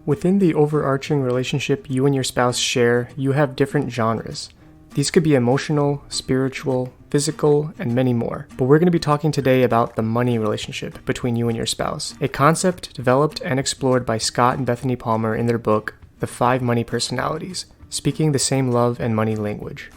Within the overarching relationship you and your spouse share, you have different genres. These could be emotional, spiritual, physical, and many more. But we're going to be talking today about the money relationship between you and your spouse, a concept developed and explored by Scott and Bethany Palmer in their book, The 5 Money Personalities, Speaking the Same Love and Money Language.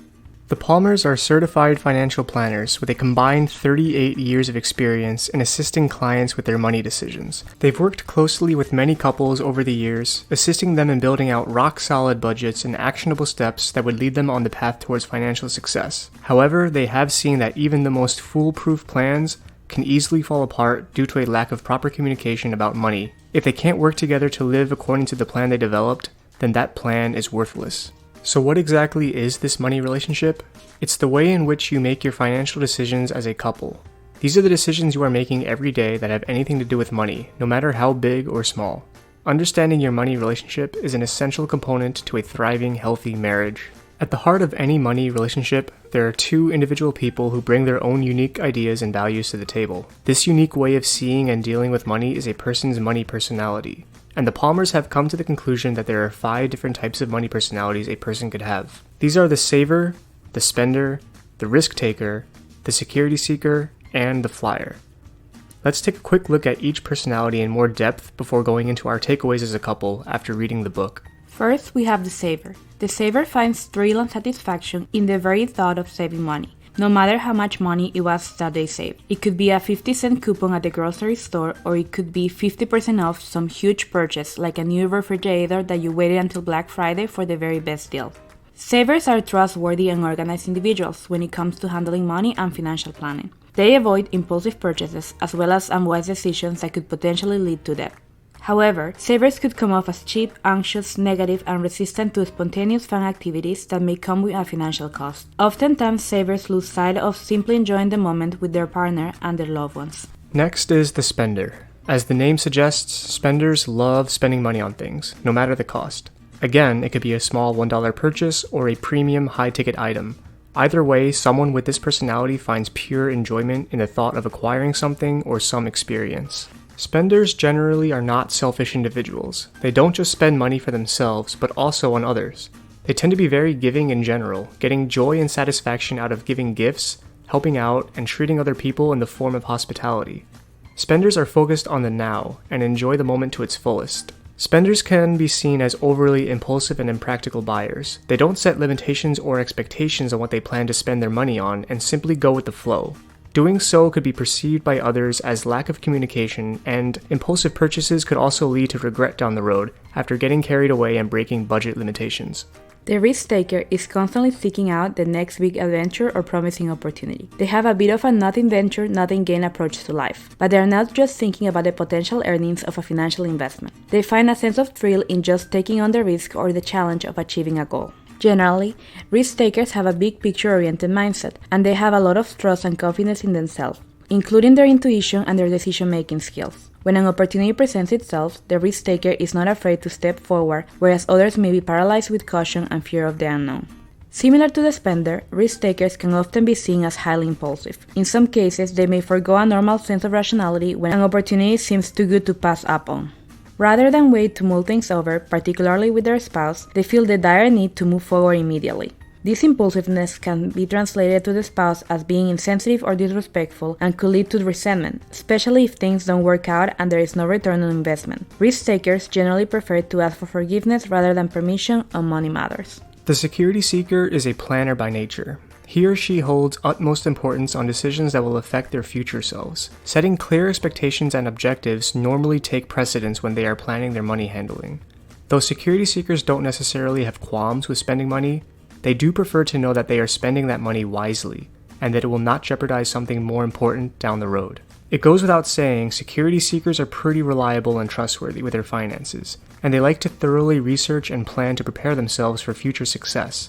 The Palmers are certified financial planners with a combined 38 years of experience in assisting clients with their money decisions. They've worked closely with many couples over the years, assisting them in building out rock-solid budgets and actionable steps that would lead them on the path towards financial success. However, they have seen that even the most foolproof plans can easily fall apart due to a lack of proper communication about money. If they can't work together to live according to the plan they developed, then that plan is worthless. So what exactly is this money relationship? It's the way in which you make your financial decisions as a couple. These are the decisions you are making every day that have anything to do with money, no matter how big or small. Understanding your money relationship is an essential component to a thriving, healthy marriage. At the heart of any money relationship, there are two individual people who bring their own unique ideas and values to the table. This unique way of seeing and dealing with money is a person's money personality. And the Palmers have come to the conclusion that there are 5 different types of money personalities a person could have. These are the saver, the spender, the risk taker, the security seeker, and the flyer. Let's take a quick look at each personality in more depth before going into our takeaways as a couple after reading the book. First, we have the saver. The saver finds thrill and satisfaction in the very thought of saving money, no matter how much money it was that they saved. It could be a 50-cent coupon at the grocery store, or it could be 50% off some huge purchase like a new refrigerator that you waited until Black Friday for the very best deal. Savers are trustworthy and organized individuals when it comes to handling money and financial planning. They avoid impulsive purchases as well as unwise decisions that could potentially lead to debt. However, savers could come off as cheap, anxious, negative, and resistant to spontaneous fun activities that may come with a financial cost. Oftentimes, savers lose sight of simply enjoying the moment with their partner and their loved ones. Next is the spender. As the name suggests, spenders love spending money on things, no matter the cost. Again, it could be a small $1 purchase or a premium high-ticket item. Either way, someone with this personality finds pure enjoyment in the thought of acquiring something or some experience. Spenders generally are not selfish individuals. They don't just spend money for themselves, but also on others. They tend to be very giving in general, getting joy and satisfaction out of giving gifts, helping out, and treating other people in the form of hospitality. Spenders are focused on the now and enjoy the moment to its fullest. Spenders can be seen as overly impulsive and impractical buyers. They don't set limitations or expectations on what they plan to spend their money on and simply go with the flow. Doing so could be perceived by others as lack of communication, and impulsive purchases could also lead to regret down the road after getting carried away and breaking budget limitations. The risk taker is constantly seeking out the next big adventure or promising opportunity. They have a bit of a nothing venture, nothing gain approach to life, but they are not just thinking about the potential earnings of a financial investment. They find a sense of thrill in just taking on the risk or the challenge of achieving a goal. Generally, risk takers have a big picture-oriented mindset, and they have a lot of trust and confidence in themselves, including their intuition and their decision-making skills. When an opportunity presents itself, the risk taker is not afraid to step forward, whereas others may be paralyzed with caution and fear of the unknown. Similar to the spender, risk takers can often be seen as highly impulsive. In some cases, they may forgo a normal sense of rationality when an opportunity seems too good to pass up on. Rather than wait to mull things over, particularly with their spouse, they feel the dire need to move forward immediately. This impulsiveness can be translated to the spouse as being insensitive or disrespectful and could lead to resentment, especially if things don't work out and there is no return on investment. Risk takers generally prefer to ask for forgiveness rather than permission on money matters. The security seeker is a planner by nature. He or she holds utmost importance on decisions that will affect their future selves. Setting clear expectations and objectives normally take precedence when they are planning their money handling. Though security seekers don't necessarily have qualms with spending money, they do prefer to know that they are spending that money wisely, and that it will not jeopardize something more important down the road. It goes without saying, security seekers are pretty reliable and trustworthy with their finances, and they like to thoroughly research and plan to prepare themselves for future success.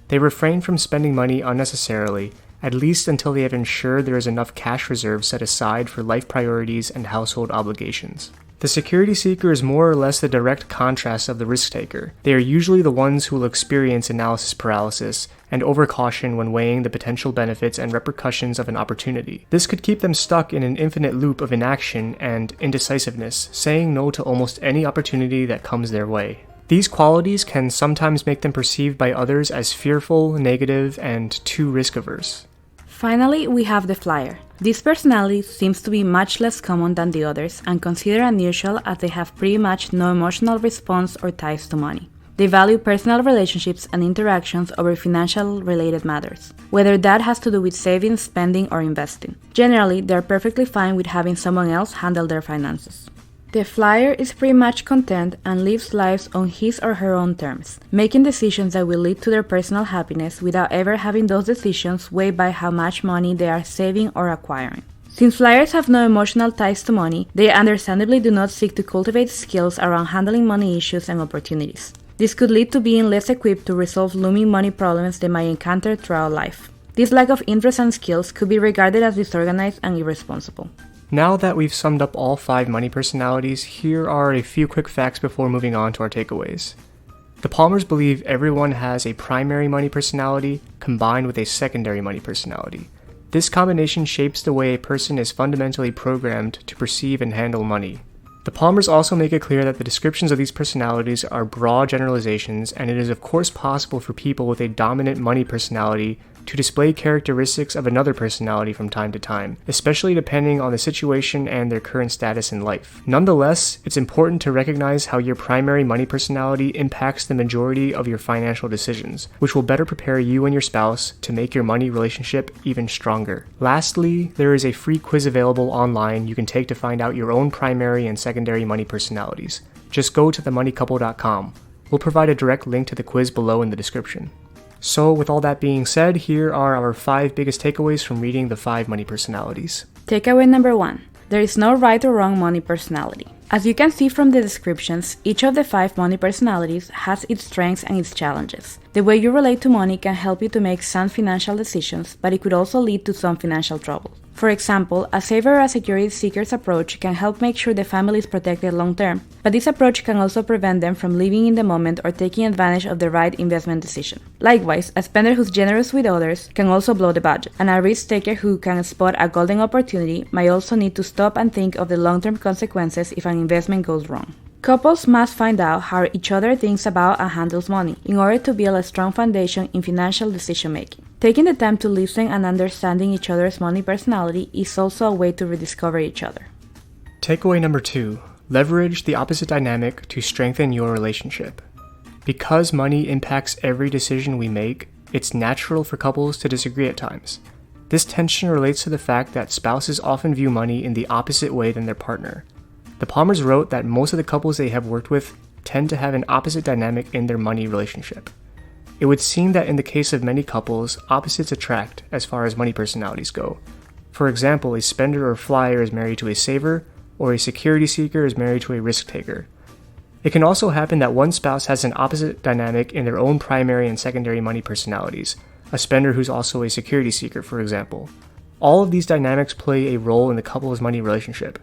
They refrain from spending money unnecessarily, at least until they have ensured there is enough cash reserves set aside for life priorities and household obligations. The security seeker is more or less the direct contrast of the risk taker. They are usually the ones who will experience analysis paralysis and overcaution when weighing the potential benefits and repercussions of an opportunity. This could keep them stuck in an infinite loop of inaction and indecisiveness, saying no to almost any opportunity that comes their way. These qualities can sometimes make them perceived by others as fearful, negative, and too risk-averse. Finally, we have the flyer. This personality seems to be much less common than the others and considered unusual as they have pretty much no emotional response or ties to money. They value personal relationships and interactions over financial-related matters, whether that has to do with saving, spending, or investing. Generally, they are perfectly fine with having someone else handle their finances. The flyer is pretty much content and lives lives on his or her own terms, making decisions that will lead to their personal happiness without ever having those decisions weighed by how much money they are saving or acquiring. Since flyers have no emotional ties to money, they understandably do not seek to cultivate skills around handling money issues and opportunities. This could lead to being less equipped to resolve looming money problems they might encounter throughout life. This lack of interest and skills could be regarded as disorganized and irresponsible. Now that we've summed up all 5 money personalities, here are a few quick facts before moving on to our takeaways. The Palmers believe everyone has a primary money personality combined with a secondary money personality. This combination shapes the way a person is fundamentally programmed to perceive and handle money. The Palmers also make it clear that the descriptions of these personalities are broad generalizations, and it is of course possible for people with a dominant money personality to display characteristics of another personality from time to time, especially depending on the situation and their current status in life. Nonetheless, it's important to recognize how your primary money personality impacts the majority of your financial decisions, which will better prepare you and your spouse to make your money relationship even stronger. Lastly, there is a free quiz available online you can take to find out your own primary and secondary money personalities. Just go to themoneycouple.com. We'll provide a direct link to the quiz below in the description. So, with all that being said, here are our 5 biggest takeaways from reading the 5 money personalities. Takeaway number 1. There is no right or wrong money personality. As you can see from the descriptions, each of the 5 money personalities has its strengths and its challenges. The way you relate to money can help you to make sound financial decisions, but it could also lead to some financial trouble. For example, a saver or a security seeker's approach can help make sure the family is protected long term, but this approach can also prevent them from living in the moment or taking advantage of the right investment decision. Likewise, a spender who's generous with others can also blow the budget, and a risk taker who can spot a golden opportunity might also need to stop and think of the long-term consequences if an investment goes wrong. Couples must find out how each other thinks about and handles money in order to build a strong foundation in financial decision-making. Taking the time to listen and understanding each other's money personality is also a way to rediscover each other. Takeaway number 2. Leverage the opposite dynamic to strengthen your relationship. Because money impacts every decision we make, it's natural for couples to disagree at times. This tension relates to the fact that spouses often view money in the opposite way than their partner. The Palmers wrote that most of the couples they have worked with tend to have an opposite dynamic in their money relationship. It would seem that in the case of many couples, opposites attract as far as money personalities go. For example, a spender or flyer is married to a saver, or a security seeker is married to a risk taker. It can also happen that one spouse has an opposite dynamic in their own primary and secondary money personalities, a spender who's also a security seeker, for example. All of these dynamics play a role in the couple's money relationship.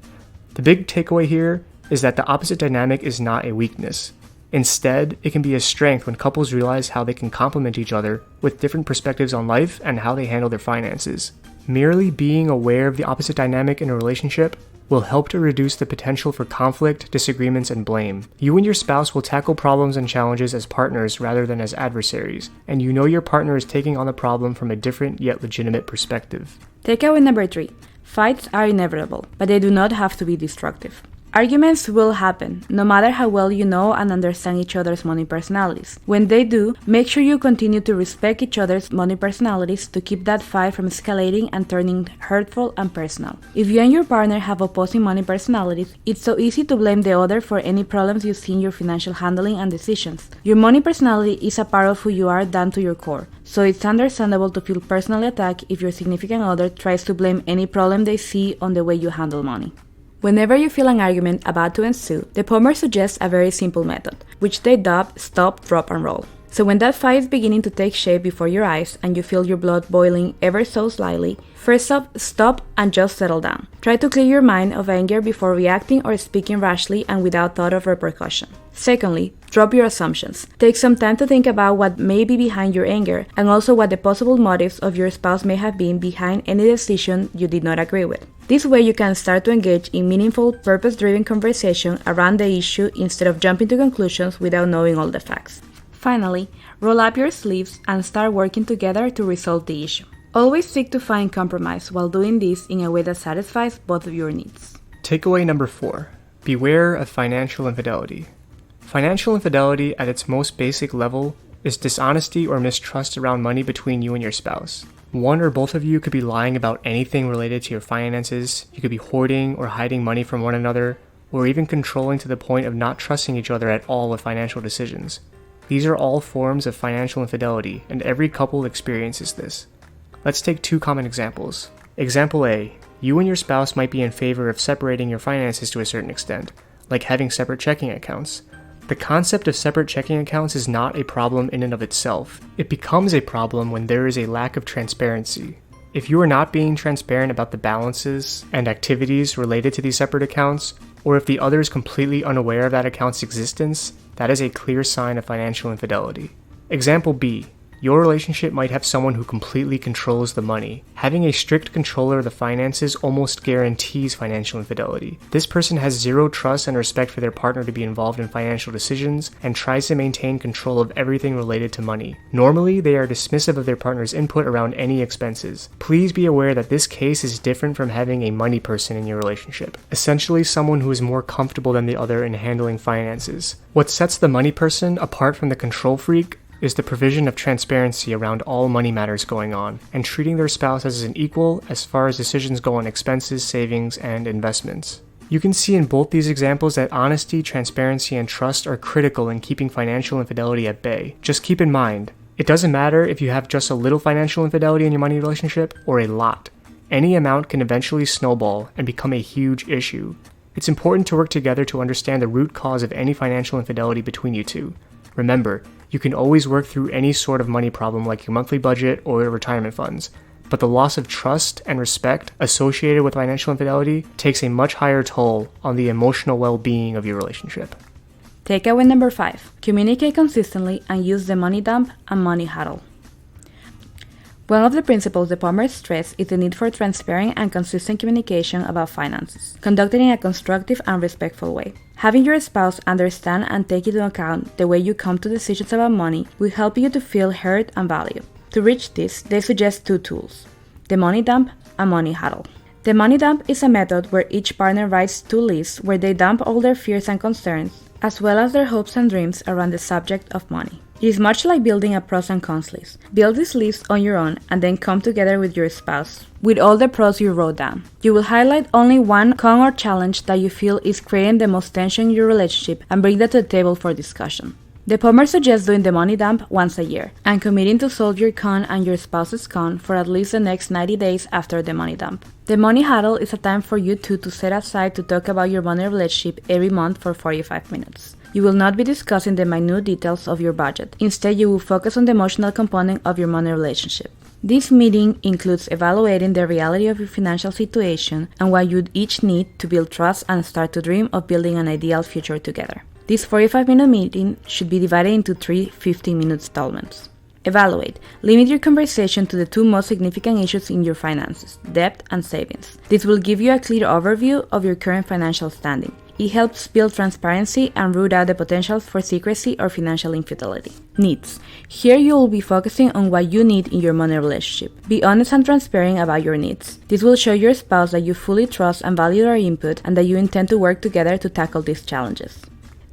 The big takeaway here is that the opposite dynamic is not a weakness. Instead, it can be a strength when couples realize how they can complement each other with different perspectives on life and how they handle their finances. Merely being aware of the opposite dynamic in a relationship will help to reduce the potential for conflict, disagreements, and blame. You and your spouse will tackle problems and challenges as partners rather than as adversaries, and you know your partner is taking on the problem from a different yet legitimate perspective. Takeaway number 3. Fights are inevitable, but they do not have to be destructive. Arguments will happen, no matter how well you know and understand each other's money personalities. When they do, make sure you continue to respect each other's money personalities to keep that fight from escalating and turning hurtful and personal. If you and your partner have opposing money personalities, it's so easy to blame the other for any problems you see in your financial handling and decisions. Your money personality is a part of who you are down to your core, so it's understandable to feel personally attacked if your significant other tries to blame any problem they see on the way you handle money. Whenever you feel an argument about to ensue, the Palmer suggests a very simple method, which they dub stop, drop, and roll. So when that fight is beginning to take shape before your eyes and you feel your blood boiling ever so slightly, first up, stop and just settle down. Try to clear your mind of anger before reacting or speaking rashly and without thought of repercussion. Secondly, drop your assumptions. Take some time to think about what may be behind your anger and also what the possible motives of your spouse may have been behind any decision you did not agree with. This way you can start to engage in meaningful, purpose-driven conversation around the issue instead of jumping to conclusions without knowing all the facts. Finally, roll up your sleeves and start working together to resolve the issue. Always seek to find compromise while doing this in a way that satisfies both of your needs. Takeaway number 4. Beware of financial infidelity. Financial infidelity at its most basic level is dishonesty or mistrust around money between you and your spouse. One or both of you could be lying about anything related to your finances, you could be hoarding or hiding money from one another, or even controlling to the point of not trusting each other at all with financial decisions. These are all forms of financial infidelity, and every couple experiences this. Let's take 2 common examples. Example A. You and your spouse might be in favor of separating your finances to a certain extent, like having separate checking accounts. The concept of separate checking accounts is not a problem in and of itself. It becomes a problem when there is a lack of transparency. If you are not being transparent about the balances and activities related to these separate accounts, or if the other is completely unaware of that account's existence, that is a clear sign of financial infidelity. Example B. Your relationship might have someone who completely controls the money. Having a strict controller of the finances almost guarantees financial infidelity. This person has zero trust and respect for their partner to be involved in financial decisions and tries to maintain control of everything related to money. Normally, they are dismissive of their partner's input around any expenses. Please be aware that this case is different from having a money person in your relationship. Essentially, someone who is more comfortable than the other in handling finances. What sets the money person apart from the control freak is the provision of transparency around all money matters going on, and treating their spouse as an equal as far as decisions go on expenses, savings, and investments. You can see in both these examples that honesty, transparency, and trust are critical in keeping financial infidelity at bay. Just keep in mind, it doesn't matter if you have just a little financial infidelity in your money relationship or a lot. Any amount can eventually snowball and become a huge issue. It's important to work together to understand the root cause of any financial infidelity between you two. Remember, you can always work through any sort of money problem like your monthly budget or your retirement funds, but the loss of trust and respect associated with financial infidelity takes a much higher toll on the emotional well-being of your relationship. Takeaway number 5. Communicate consistently and use the money dump and money huddle. One of the principles the Palmer stress is the need for transparent and consistent communication about finances, conducted in a constructive and respectful way. Having your spouse understand and take into account the way you come to decisions about money will help you to feel heard and valued. To reach this, they suggest 2 tools: the money dump and money huddle. The money dump is a method where each partner writes 2 lists where they dump all their fears and concerns, as well as their hopes and dreams around the subject of money. It is much like building a pros and cons list. Build this list on your own and then come together with your spouse with all the pros you wrote down. You will highlight only one con or challenge that you feel is creating the most tension in your relationship and bring that to the table for discussion. The Palmer suggests doing the money dump once a year and committing to solve your con and your spouse's con for at least the next 90 days after the money dump. The money huddle is a time for you two to set aside to talk about your money relationship every month for 45 minutes. You will not be discussing the minute details of your budget. Instead, you will focus on the emotional component of your money relationship. This meeting includes evaluating the reality of your financial situation and what you each need to build trust and start to dream of building an ideal future together. This 45-minute meeting should be divided into 3 15-minute installments. Evaluate. Limit your conversation to the 2 most significant issues in your finances, debt and savings. This will give you a clear overview of your current financial standing. It helps build transparency and root out the potential for secrecy or financial infidelity. Needs. Here you will be focusing on what you need in your money relationship. Be honest and transparent about your needs. This will show your spouse that you fully trust and value their input and that you intend to work together to tackle these challenges.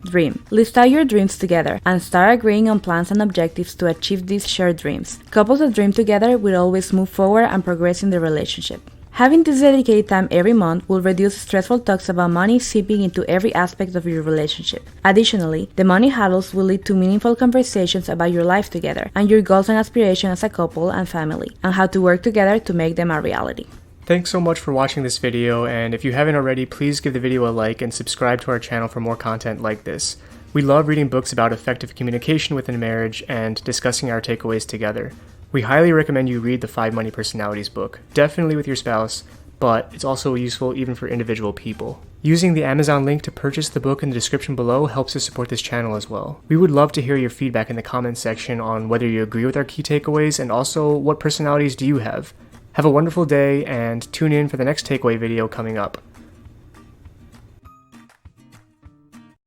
Dream. List out your dreams together and start agreeing on plans and objectives to achieve these shared dreams. Couples that dream together will always move forward and progress in the relationship. Having this dedicated time every month will reduce stressful talks about money seeping into every aspect of your relationship. Additionally, the money huddles will lead to meaningful conversations about your life together and your goals and aspirations as a couple and family, and how to work together to make them a reality. Thanks so much for watching this video, and if you haven't already, please give the video a like and subscribe to our channel for more content like this. We love reading books about effective communication within marriage and discussing our takeaways together. We highly recommend you read the 5 Money Personalities book, definitely with your spouse, but it's also useful even for individual people. Using the Amazon link to purchase the book in the description below helps us support this channel as well. We would love to hear your feedback in the comments section on whether you agree with our key takeaways and also what personalities do you have. Have a wonderful day and tune in for the next takeaway video coming up.